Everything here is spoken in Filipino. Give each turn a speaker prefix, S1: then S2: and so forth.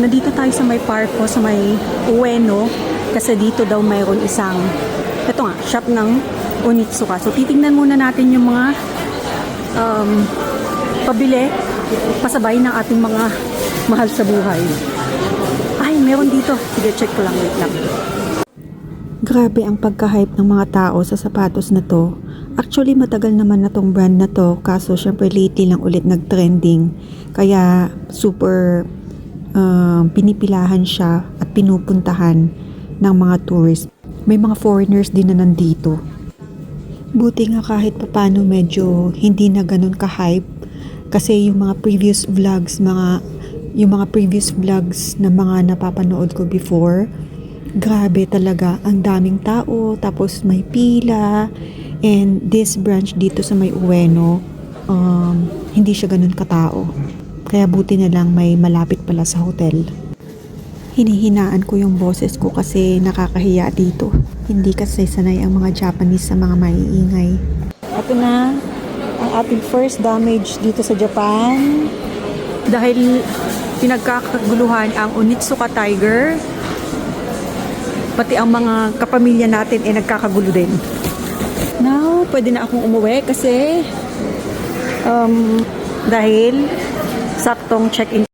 S1: Nandito tayo sa may park po, sa may Ueno. Kasi dito daw mayroon isang, ito nga, shop ng Onitsuka. So titingnan muna natin yung mga pabili, pasabay ng ating mga mahal sa buhay. Ay, meron dito. Sige, check ko lang. Wait lang. Grabe ang pagka-hype ng mga tao sa sapatos na to. Actually, matagal naman na tong brand na to. Kaso, syempre, lately lang ulit nag-trending. Kaya, super pinipilahan siya at pinupuntahan ng mga tourists. May mga foreigners din na nandito. Buti nga kahit papano medyo hindi na ganun ka-hype. Kasi yung mga previous vlogs, yung mga previous vlogs na mga napapanood ko before, grabe talaga, ang daming tao, tapos may pila, and this branch dito sa may Ueno, hindi siya ganun katao. Kaya buti na lang may malapit pala sa hotel. Hinihinaan ko yung boses ko kasi nakakahiya dito. Hindi kasi sanay ang mga Japanese sa mga maiingay. Ito na ang ating first damage dito sa Japan. Dahil pinagkakaguluhan ang Onitsuka Tiger, pati ang mga kapamilya natin ay nagkakagulo din. Now, pwede na akong umuwi kasi dahil saktong check-in